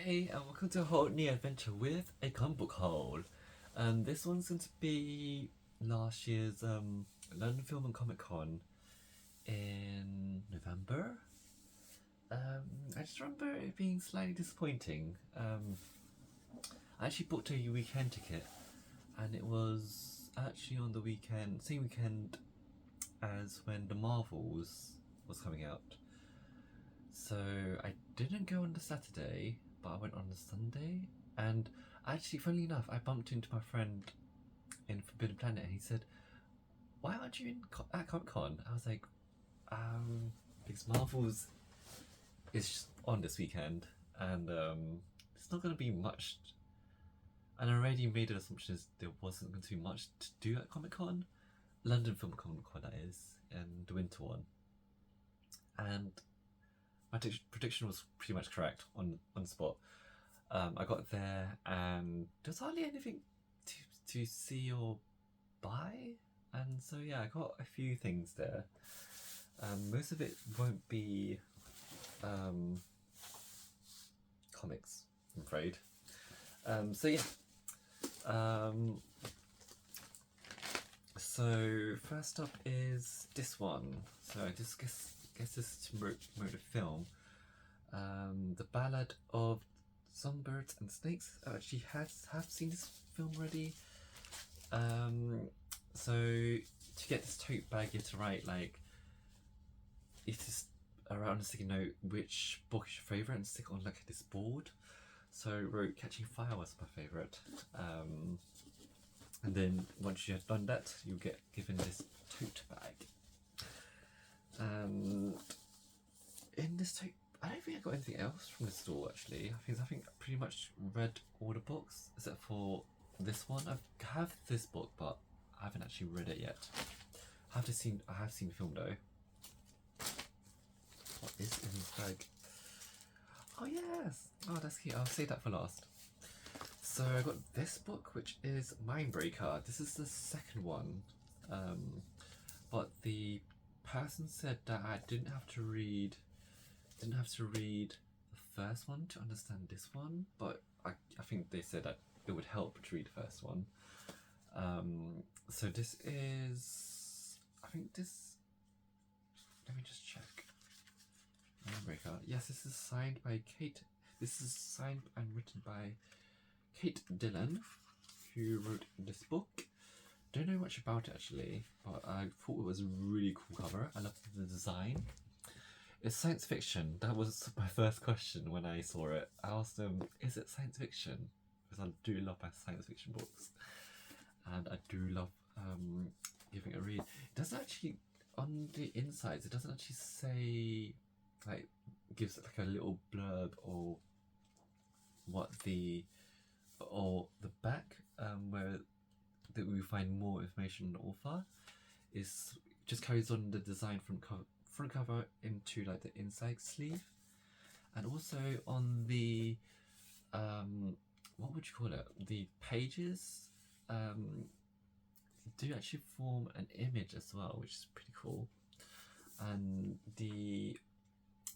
Hey, and welcome to a whole new adventure with a comic book haul. This one's going to be last year's London Film and Comic Con in November. I just remember it being slightly disappointing. I actually booked a weekend ticket, and it was actually on the weekend, same weekend as when the Marvels was coming out. So I didn't go on the Saturday, but I went on the Sunday. And actually, funnily enough, I bumped into my friend in Forbidden Planet, and he said, "Why aren't you at Comic Con?" I was like, because Marvels is on this weekend, and it's not going to be much." And I already made an assumption there wasn't going to be much to do at Comic Con, London Film Comic Con, that is, and the winter one. And my prediction was pretty much correct on the spot. I got there and there's hardly anything to see or buy, and so yeah, I got a few things there. Most of it won't be comics, I'm afraid. So yeah. So first up is this one. So I just guess this is to promote the film. The Ballad of Songbirds and Snakes. I actually have seen this film already. So to get this tote bag, you have to write like, it is around a sticky note which book is your favourite and stick on like this board. So I wrote Catching Fire was my favourite. And then once you have done that, you get given this tote bag. And in this tote, I don't think I got anything else from the store actually. I think I pretty much read all the books except for this one. I have this book, but I haven't actually read it yet. I have seen the film though. What is in this bag? Oh yes! Oh, that's cute. I'll save that for last. So I got this book, which is Mindbreaker. This is the second one, but the person said that I didn't have to read the first one to understand this one, but I think they said that it would help to read the first one. So this is, I think this, let me just check. Mindbreaker. Yes, this is signed by Kate. This is signed and written by Kate Dillon, who wrote this book. Don't know much about it actually, but I thought it was a really cool cover. I love the design. It's science fiction. That was my first question when I saw it. I asked them, is it science fiction? Because I do love my science fiction books. And I do love giving it a read. It doesn't actually, on the insides, it doesn't actually say, like, gives like a little blurb or what the back, where that we find more information on the author, is just carries on the design from front cover into like the inside sleeve, and also on the what would you call it, the pages do actually form an image as well, which is pretty cool. And the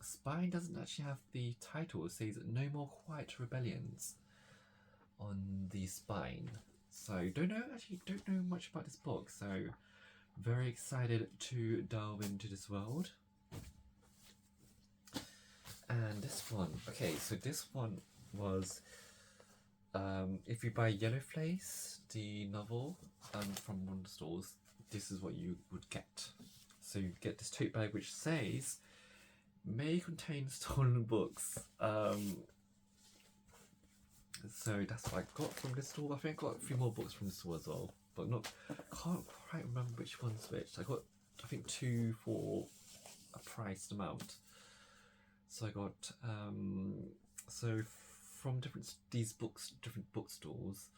spine doesn't actually have the title. It says "No More Quiet Rebellions" on the spine. So don't know much about this book, so very excited to delve into this world. And this one, okay, so this one was, if you buy Yellow Face, the novel, from one of the stores, this is what you would get. So you get this tote bag which says, may contain stolen books. So that's what I got from this store. I think I got a few more books from the store as well, but can't quite remember which one's which. I got, I think, 2 for a priced amount. So I got so from different bookstores.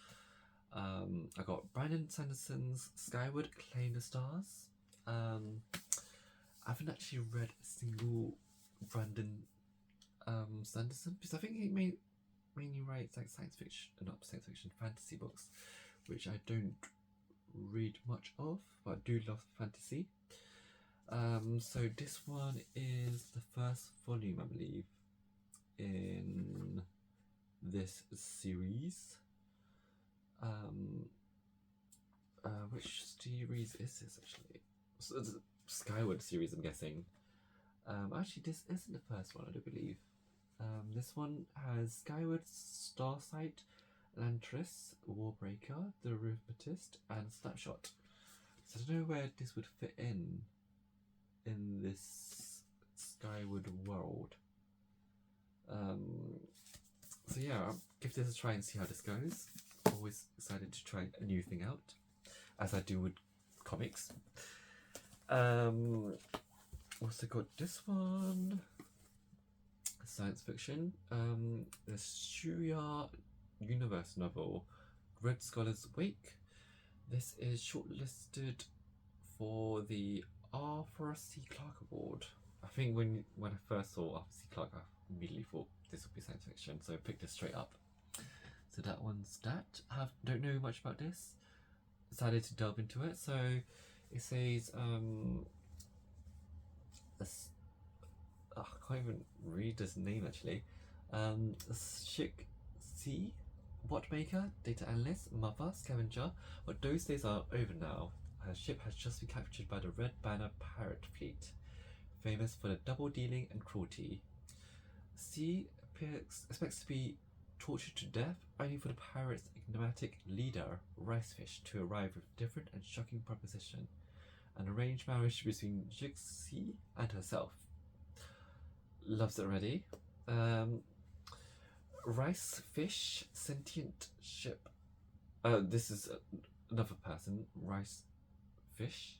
I got Brandon Sanderson's Skyward Claim the Stars. I haven't actually read a single Brandon Sanderson, because I think he mainly writes like fantasy books, which I don't read much of, but I do love fantasy. So this one is the first volume, I believe, in this series. Which series is this actually? So it's a Skyward series, I'm guessing. Actually, this isn't the first one, I do believe. This one has Skyward, Starsight, Lantris, Warbreaker, The Rheumatist, and Snapshot. So I don't know where this would fit in this Skyward world. So yeah, I'll give this a try and see how this goes. Always excited to try a new thing out, as I do with comics. Also got this one, science fiction. The Shuya Universe novel, Red Scholar's Wake. This is shortlisted for the Arthur C. Clarke Award. I think when I first saw Arthur C. Clarke, I immediately thought this would be science fiction, so I picked this straight up. So that one's that. Don't know much about this. Decided to delve into it. So it says I can't even read this name actually. Shik C, botmaker, data analyst, mother, scavenger. But those days are over now. Her ship has just been captured by the Red Banner pirate fleet, famous for the double dealing and cruelty. C expects to be tortured to death, only for the pirates' enigmatic leader, Ricefish, to arrive with a different and shocking proposition: an arranged marriage between Jixi and herself. Loves it already. Ricefish, sentient ship. This is another person, Ricefish.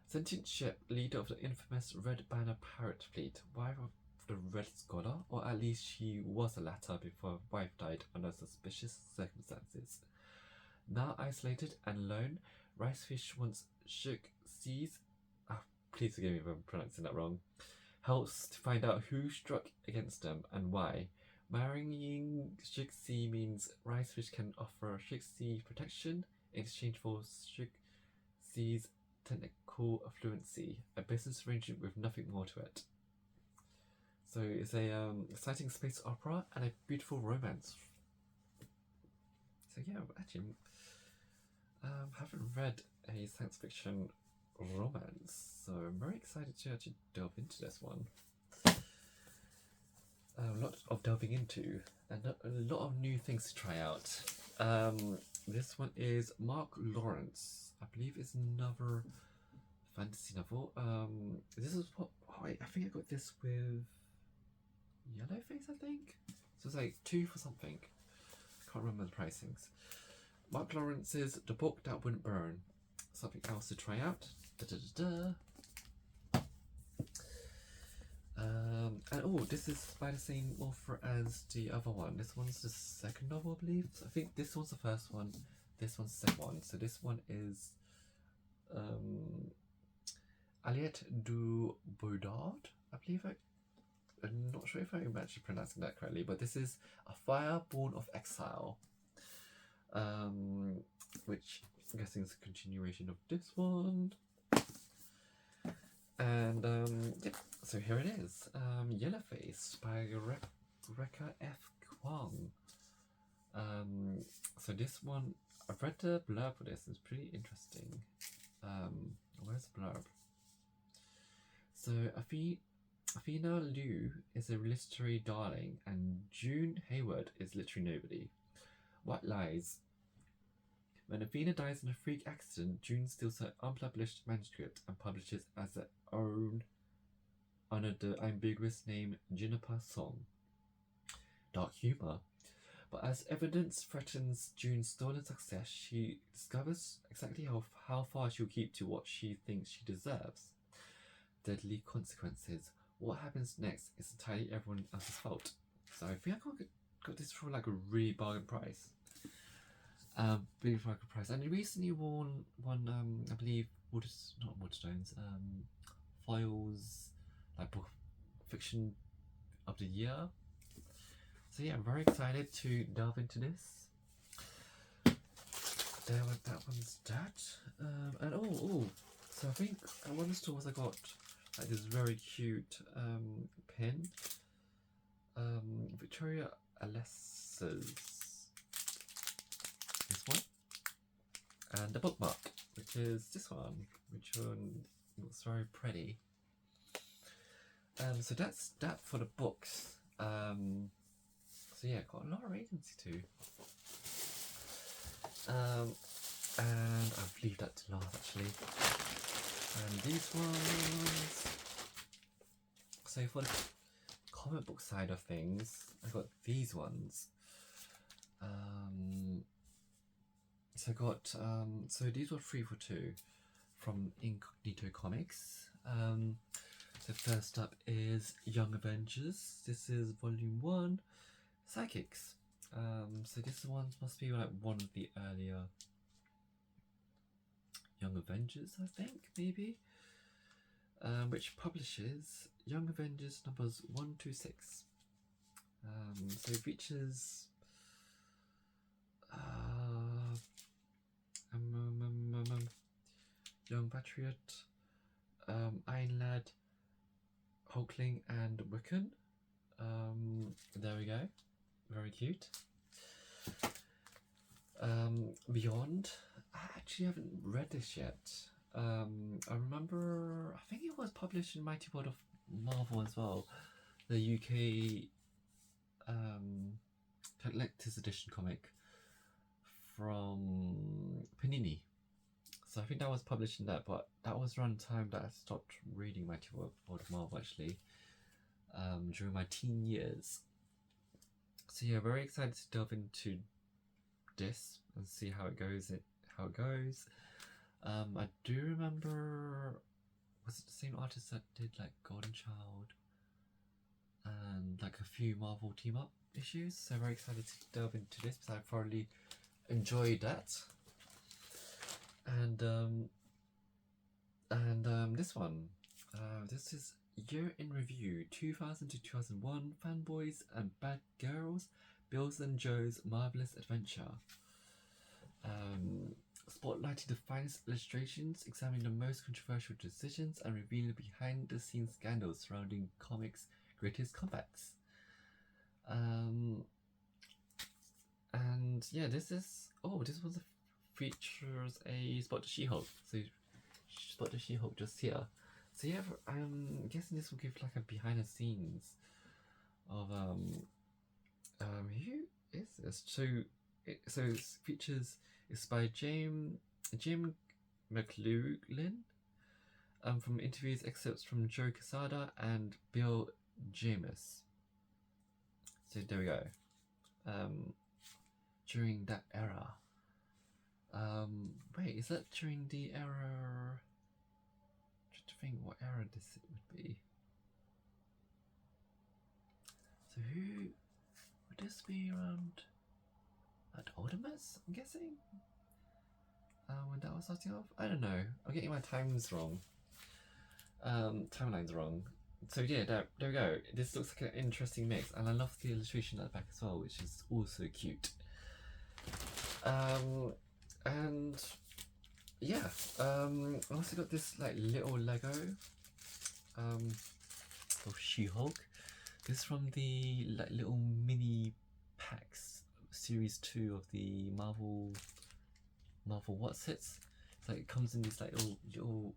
Sentient ship, leader of the infamous Red Banner pirate fleet, wife of the Red Scholar, or at least she was the latter before her wife died under suspicious circumstances. Now isolated and alone, Ricefish wants Jixi, please forgive me if I'm pronouncing that wrong, helps to find out who struck against them and why. Marrying Jixi means Ricefish can offer Jixi protection in exchange for Jixi's technical fluency, a business arrangement with nothing more to it. So it's a exciting space opera and a beautiful romance. So yeah, actually, haven't read a science fiction romance, so I'm very excited to actually delve into this one. A lot of delving into and a lot of new things to try out. This one is Mark Lawrence. I believe it's another fantasy novel. This is what I think I got this with Yellowface, I think. So it's like 2 for something. Can't remember the pricings. Mark Lawrence's The Book That Wouldn't Burn. Something else to try out. And oh, this is by the same author as the other one. This one's the second novel, I believe. So I think this one's the first one, this one's the second one. So this one is Aliette du Boudard, I believe. I'm not sure if I'm actually pronouncing that correctly, but this is A Fire Born of Exile, which I'm guessing is a continuation of this one. And yeah, so here it is, Yellowface by Rebecca F. Kwong. So this one, I've read the blurb for this, it's pretty interesting. Where's the blurb? So Athena Liu is a literary darling, and June Hayward is literally nobody. What lies? When Athena dies in a freak accident, June steals her unpublished manuscript and publishes as her own under the ambiguous name Juniper Song. Dark humor. But as evidence threatens June's stolen success, she discovers exactly how far she'll keep to what she thinks she deserves. Deadly consequences. What happens next is entirely everyone else's fault. So I think I got this for like a really bargain price. Really bargain price. And it recently won I believe not Waterstones, Foyle's like book fiction of the year. So yeah, I'm very excited to delve into this. That one's that. And so I think at one of the stores I got like this very cute pen. Victoria Alessa's, this one, and the bookmark, which is this one, which one looks very pretty. So that's that for the books. So yeah, got a lot of agency too. And I'll leave that to last actually. And these ones. So for the comic book side of things, I got these ones. So I got so these were 3 for 2 from Incognito Comics. So first up is Young Avengers. This is volume 1, Psychics. So this one must be like one of the earlier Young Avengers, I think, maybe. Which publishes Young Avengers numbers 1 to 6. So it features Young Patriot, Iron Lad, Hulkling, and Wiccan. There we go. Very cute. Beyond. I actually haven't read this yet. I remember, I think it was published in Mighty World of Marvel as well. The UK collector's edition comic from Panini. So I think that was published in that, but that was around the time that I stopped reading Mighty World of Marvel actually, during my teen years. So yeah, very excited to delve into this and see how it goes. I do remember, was it the same artist that did like Golden Child and like a few Marvel team up issues? So very excited to delve into this because I thoroughly enjoyed that. And this one, this is Year in Review 2000 to 2001 Fanboys and Bad Girls, Bill's and Joe's Marvelous Adventure. Spotlighting the finest illustrations, examining the most controversial decisions, and revealing behind the scenes scandals surrounding comics' greatest comebacks. And yeah, this was features a Spot the She-Hulk. So Spot the She-Hulk just here. So yeah, I'm guessing this will give like a behind the scenes of who is this? So it features is by Jim McLaughlin. From interviews, excerpts from Joe Quesada and Bill James. So there we go. During that era. Wait, is that during the era? Just to think what era this would be. So who would this be around? At Ultimates, I'm guessing? When that was starting off? I don't know. I'm getting my timelines wrong. So yeah, there we go. This looks like an interesting mix, and I love the illustration at the back as well, which is also cute. And yeah, I also got this like little Lego of She-Hulk. This is from the like little mini packs series 2 of the Marvel What's Hits. So it comes in this like little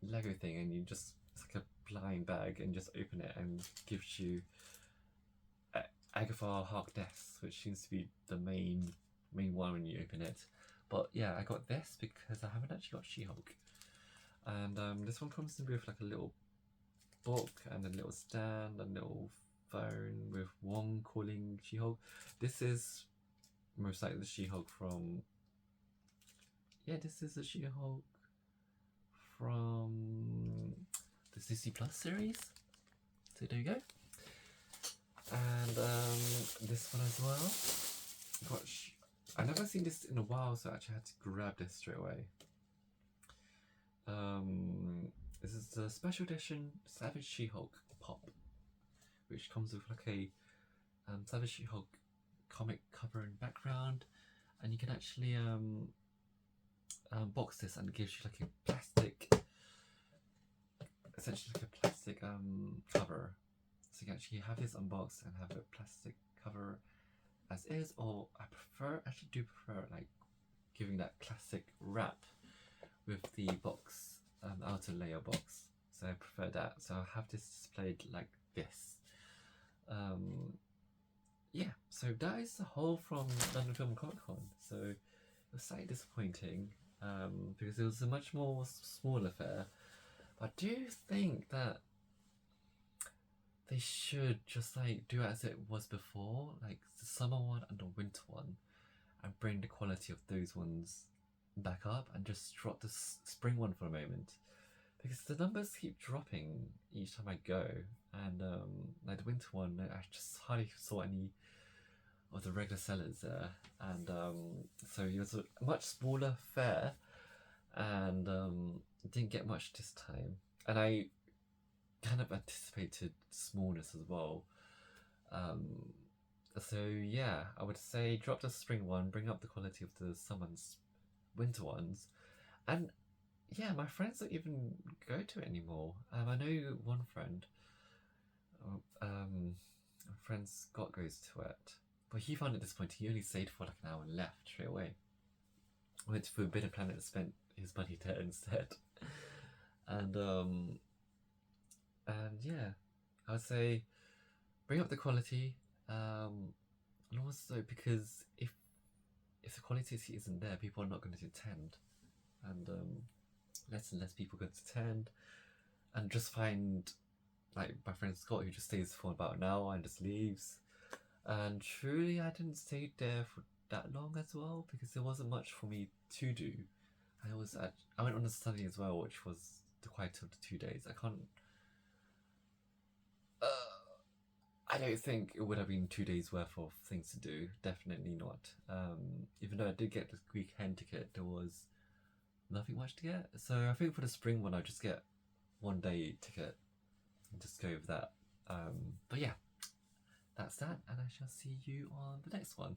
Lego thing, and you just, it's like a blind bag, and just open it and gives you Agatha Harkness, which seems to be the main one when you open it. But yeah, I got this because I haven't actually got She-Hulk. And this one comes in with like a little book and a little stand, a little phone with Wong calling She-Hulk. This is most likely the She-Hulk from... Yeah, this is the She-Hulk from the Disney Plus series. So there you go. And this one as well. I've never seen this in a while, so I actually had to grab this straight away. This is the special edition Savage She-Hulk Pop, which comes with like a Savage She-Hulk comic cover and background, and you can actually box this, and it gives you like a plastic, essentially like a plastic cover. So you can actually have this unboxed and have a plastic cover as is, or I actually do prefer like giving that classic wrap with the box, outer layer box. So I prefer that. So I'll have this displayed like this. Yeah, so that is the whole from London Film Comic Con. So it was slightly disappointing because it was a much more small affair. But I do think that they should just like do as it was before, like the summer one and the winter one, and bring the quality of those ones back up and just drop the spring one for a moment, because the numbers keep dropping each time I go, and like the winter one, I just hardly saw any of the regular sellers there, and so it was a much smaller fair, and didn't get much this time, and I kind of anticipated smallness as well. So yeah, I would say drop the spring one, bring up the quality of the summer and winter ones, and yeah, my friends don't even go to it anymore. I know one friend, my friend Scott goes to it, but he found it disappointing. He only stayed for like an hour and left straight away. Went to Forbidden Planet and spent his money there instead. And yeah, I would say bring up the quality, and also because if the quality isn't there, people are not going to attend, and less and less people going to attend, and just find like my friend Scott, who just stays for about an hour and just leaves. And truly, I didn't stay there for that long as well because there wasn't much for me to do. I went on a study as well, which was the quite of the 2 days. I don't think it would have been 2 days worth of things to do. Definitely not. Even though I did get the weekend ticket, there was nothing much to get. So I think for the spring one, I'll just get 1 day ticket and just go with that. But yeah, that's that, and I shall see you on the next one.